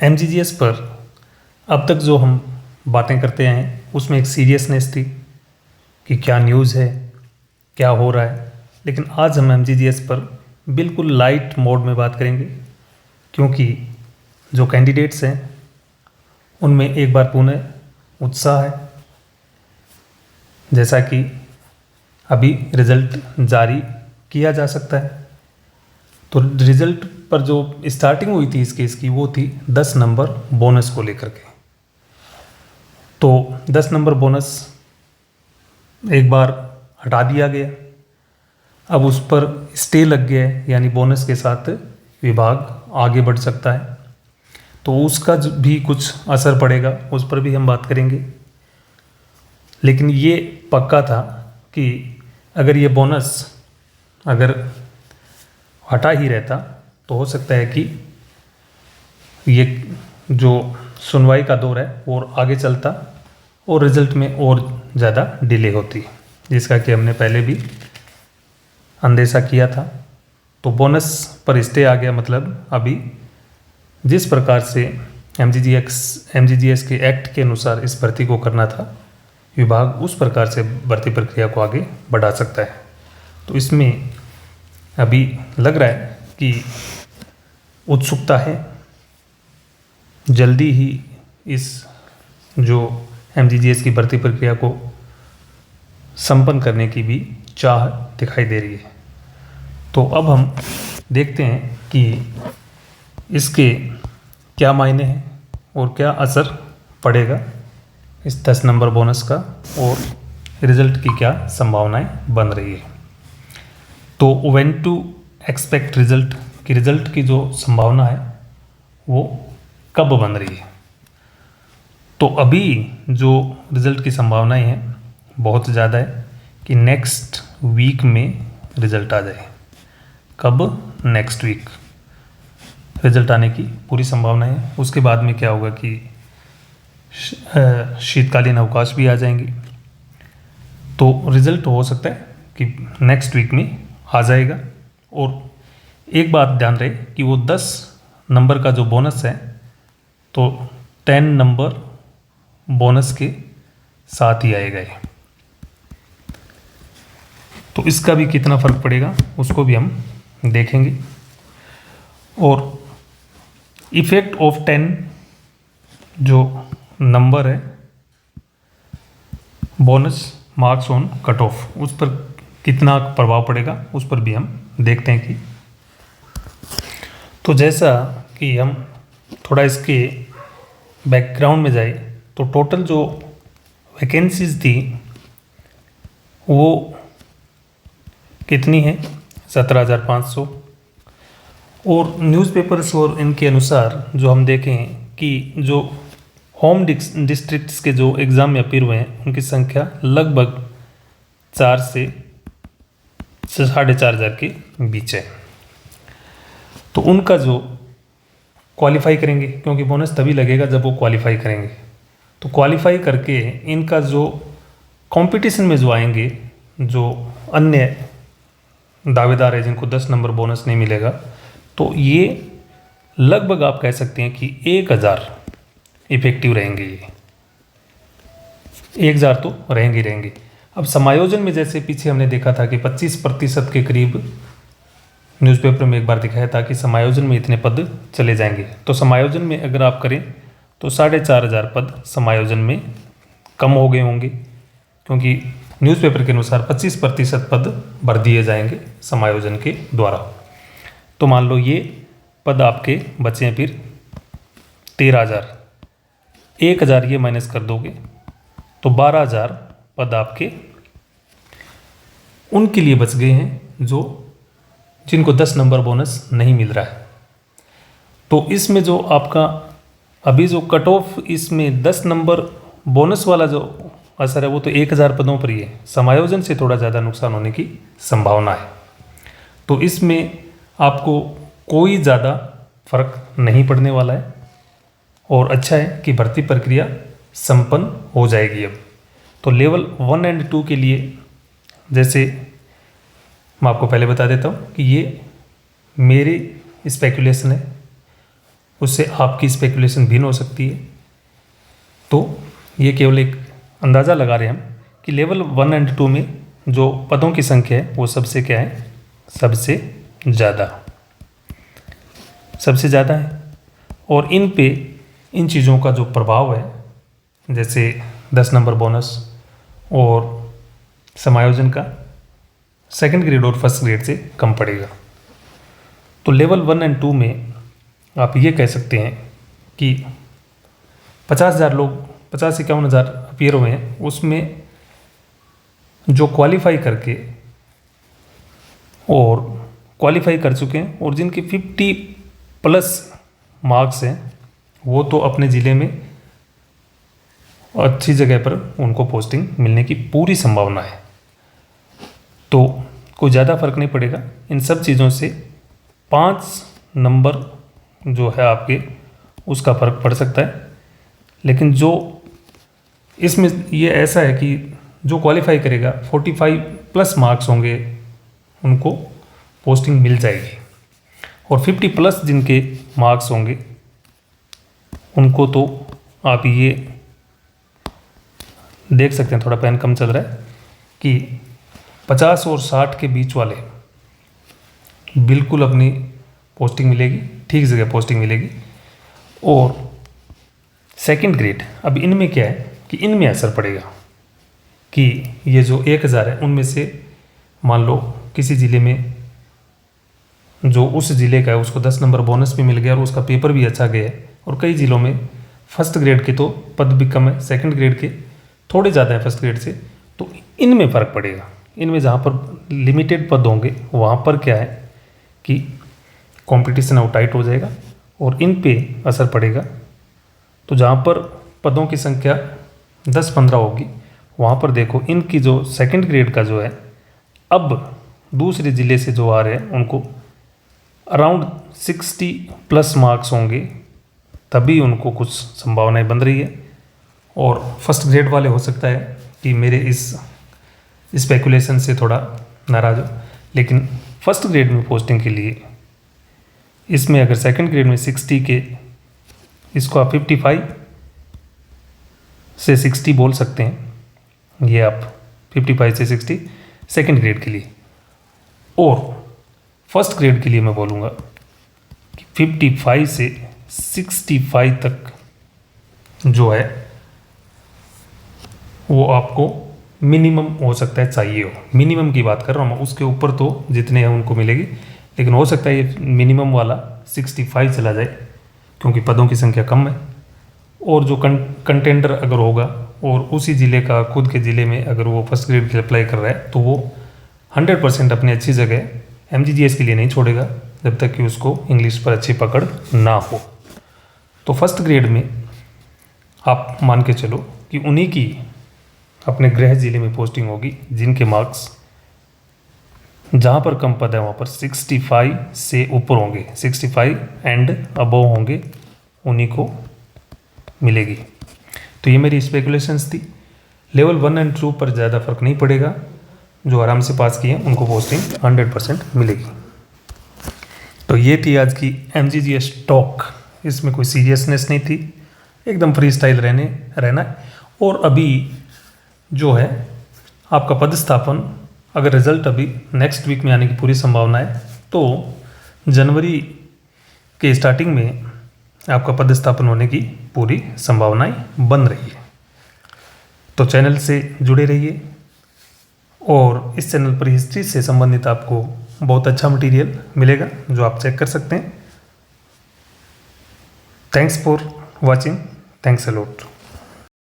एमजीजीएस पर अब तक जो हम बातें करते आए हैं उसमें एक सीरियसनेस थी कि क्या न्यूज़ है, क्या हो रहा है। लेकिन आज हम एमजीजीएस पर बिल्कुल लाइट मोड में बात करेंगे, क्योंकि जो कैंडिडेट्स हैं उनमें एक बार पुनः उत्साह है। जैसा कि अभी रिज़ल्ट जारी किया जा सकता है, तो रिज़ल्ट पर जो स्टार्टिंग हुई थी इस केस की वो थी 10 नंबर बोनस को लेकर के। तो 10 नंबर बोनस एक बार हटा दिया गया, अब उस पर स्टे लग गया है, यानी बोनस के साथ विभाग आगे बढ़ सकता है। तो उसका भी कुछ असर पड़ेगा, उस पर भी हम बात करेंगे। लेकिन ये पक्का था कि अगर ये बोनस अगर हटा ही रहता तो हो सकता है कि ये जो सुनवाई का दौर है वो आगे चलता और रिज़ल्ट में और ज़्यादा डिले होती, जिसका कि हमने पहले भी अंदेशा किया था। तो बोनस पर स्टे आ गया, मतलब अभी जिस प्रकार से एमजीजीएस के एक्ट के अनुसार इस भर्ती को करना था, विभाग उस प्रकार से भर्ती प्रक्रिया को आगे बढ़ा सकता है। तो इसमें अभी लग रहा है कि उत्सुकता है, जल्दी ही इस जो एमजीजीएस की भर्ती प्रक्रिया को संपन्न करने की भी चाह दिखाई दे रही है। तो अब हम देखते हैं कि इसके क्या मायने हैं और क्या असर पड़ेगा इस 10 नंबर बोनस का, और रिज़ल्ट की क्या संभावनाएं बन रही है। तो व्हेन टू एक्सपेक्ट रिज़ल्ट की रिज़ल्ट की जो संभावना है वो कब बन रही है। तो अभी जो रिज़ल्ट की संभावनाएं हैं बहुत ज़्यादा है कि नेक्स्ट वीक में रिज़ल्ट आ जाए। कब? नेक्स्ट वीक रिज़ल्ट आने की पूरी संभावना है। उसके बाद में क्या होगा कि शीतकालीन अवकाश भी आ जाएंगे, तो रिज़ल्ट हो सकता है कि नेक्स्ट वीक में आ जाएगा। और एक बात ध्यान रहे कि वो 10 नंबर का जो बोनस है तो 10 नंबर बोनस के साथ ही आएगा ये। तो इसका भी कितना फ़र्क पड़ेगा उसको भी हम देखेंगे। और इफ़ेक्ट ऑफ 10 जो नंबर है bonus marks on cut off, उस पर कितना प्रभाव पड़ेगा उस पर भी हम देखते हैं कि। तो जैसा कि हम थोड़ा इसके बैकग्राउंड में जाए तो टोटल जो वैकेंसीज थी वो कितनी है? 17,500। और न्यूज़पेपर्स और इनके अनुसार जो हम देखें कि जो होम डिस्ट्रिक्ट्स के जो एग्ज़ाम में अपीयर हुए हैं उनकी संख्या लगभग 4 से 4,500 के बीच है। तो उनका जो क्वालिफाई करेंगे, क्योंकि बोनस तभी लगेगा जब वो क्वालिफाई करेंगे, तो क्वालिफाई करके इनका जो कंपटीशन में जो आएंगे, जो अन्य दावेदार है जिनको 10 नंबर बोनस नहीं मिलेगा, तो ये लगभग आप कह सकते हैं कि 1,000 इफेक्टिव रहेंगे। ये 1,000 तो रहेंगे। अब समायोजन में जैसे पीछे हमने देखा था कि 25% के करीब न्यूज़पेपर में एक बार दिखाया था कि समायोजन में इतने पद चले जाएंगे। तो समायोजन में अगर आप करें तो 4,500 पद समायोजन में कम हो गए होंगे, क्योंकि न्यूज़पेपर के अनुसार 25% पद भर दिए जाएंगे समायोजन के द्वारा। तो मान लो ये पद आपके बचे हैं फिर 13,000, 1,000 ये माइनस कर दोगे तो 12,000 पद आपके उनके लिए बच गए हैं जो जिनको 10 नंबर बोनस नहीं मिल रहा है। तो इसमें जो आपका अभी जो कट ऑफ, इसमें 10 नंबर बोनस वाला जो असर है वो तो 1,000 पदों पर ही है, समायोजन से थोड़ा ज़्यादा नुकसान होने की संभावना है। तो इसमें आपको कोई ज़्यादा फर्क नहीं पड़ने वाला है, और अच्छा है कि भर्ती प्रक्रिया संपन्न हो जाएगी अब। तो लेवल 1 एंड 2 के लिए जैसे मैं आपको पहले बता देता हूँ कि ये मेरी स्पेकुलेशन है, उससे आपकी स्पेकुलेशन भिन्न हो सकती है। तो ये केवल एक अंदाज़ा लगा रहे हैं हम कि लेवल 1 एंड 2 में जो पदों की संख्या है वो सबसे क्या है, सबसे ज़्यादा है। और इन पे इन चीज़ों का जो प्रभाव है, जैसे 10 नंबर बोनस और समायोजन का, सेकंड ग्रेड और फर्स्ट ग्रेड से कम पड़ेगा। तो लेवल 1 एंड 2 में आप ये कह सकते हैं कि 50,000 लोग, 50-51,000 अपीयर हुए हैं, उसमें जो क्वालिफाई कर चुके हैं और जिनके 50+ मार्क्स हैं, वो तो अपने ज़िले में अच्छी जगह पर उनको पोस्टिंग मिलने की पूरी संभावना है। तो कोई ज़्यादा फर्क नहीं पड़ेगा इन सब चीज़ों से। 5 नंबर जो है आपके, उसका फ़र्क पड़ सकता है। लेकिन जो इसमें ये ऐसा है कि जो क्वालिफाई करेगा 45+ मार्क्स होंगे, उनको पोस्टिंग मिल जाएगी। और 50+ जिनके मार्क्स होंगे उनको तो आप ये देख सकते हैं, थोड़ा पेन कम चल रहा है, कि 50 और 60 के बीच वाले बिल्कुल अपनी पोस्टिंग मिलेगी, ठीक जगह पोस्टिंग मिलेगी। और सेकंड ग्रेड, अब इनमें क्या है कि इनमें असर पड़ेगा कि ये जो 1000 है उनमें से मान लो किसी ज़िले में जो उस ज़िले का है उसको 10 नंबर बोनस भी मिल गया और उसका पेपर भी अच्छा गया है। और कई ज़िलों में फर्स्ट ग्रेड के तो पद भी कम है, सेकंड ग्रेड के थोड़े ज़्यादा है फर्स्ट ग्रेड से। तो इनमें फ़र्क पड़ेगा। इनमें जहाँ पर लिमिटेड पद होंगे वहाँ पर क्या है कि कंपटीशन और टाइट हो जाएगा और इन पे असर पड़ेगा। तो जहाँ पर पदों की संख्या 10-15 होगी, वहाँ पर देखो इनकी जो सेकंड ग्रेड का जो है, अब दूसरे ज़िले से जो आ रहे हैं उनको अराउंड 60+ मार्क्स होंगे, तभी उनको कुछ संभावनाएं बन रही है। और फर्स्ट ग्रेड वाले हो सकता है कि मेरे इस स्पेकुलेशन से थोड़ा नाराज़ हो, लेकिन फर्स्ट ग्रेड में पोस्टिंग के लिए इसमें अगर सेकंड ग्रेड में 60 के, इसको आप 55 से 60 बोल सकते हैं, ये आप 55 से 60 सेकंड ग्रेड के लिए। और फर्स्ट ग्रेड के लिए मैं बोलूँगा कि 55 से 65 तक जो है वो आपको मिनिमम हो सकता है चाहिए हो। मिनिमम की बात कर रहा हूँ मैं, उसके ऊपर तो जितने हैं उनको मिलेगी, लेकिन हो सकता है ये मिनिमम वाला 65 चला जाए क्योंकि पदों की संख्या कम है। और जो कंटेंडर अगर होगा और उसी ज़िले का, खुद के ज़िले में अगर वो फर्स्ट ग्रेड के लिए अप्लाई कर रहा है, तो वो 100% अपनी अच्छी जगह MGGS के लिए नहीं छोड़ेगा जब तक कि उसको इंग्लिश पर अच्छी पकड़ ना हो। तो फर्स्ट ग्रेड में आप मान के चलो कि उन्हीं की अपने गृह ज़िले में पोस्टिंग होगी जिनके मार्क्स जहाँ पर कम पद है वहाँ पर 65 से ऊपर होंगे, 65 एंड अबव होंगे, उन्हीं को मिलेगी। तो ये मेरी स्पेकुलेशंस थी। लेवल 1 एंड 2 पर ज़्यादा फर्क नहीं पड़ेगा, जो आराम से पास किए उनको पोस्टिंग 100% मिलेगी। तो ये थी आज की MGGS टॉक। इसमें कोई सीरियसनेस नहीं थी, एकदम फ्री स्टाइल रहना। और अभी जो है आपका पदस्थापन, अगर रिजल्ट अभी नेक्स्ट वीक में आने की पूरी संभावना है, तो जनवरी के स्टार्टिंग में आपका पदस्थापन होने की पूरी संभावनाएं बन रही है। तो चैनल से जुड़े रहिए और इस चैनल पर हिस्ट्री से संबंधित आपको बहुत अच्छा मटेरियल मिलेगा जो आप चेक कर सकते हैं। Thanks for watching, thanks a lot.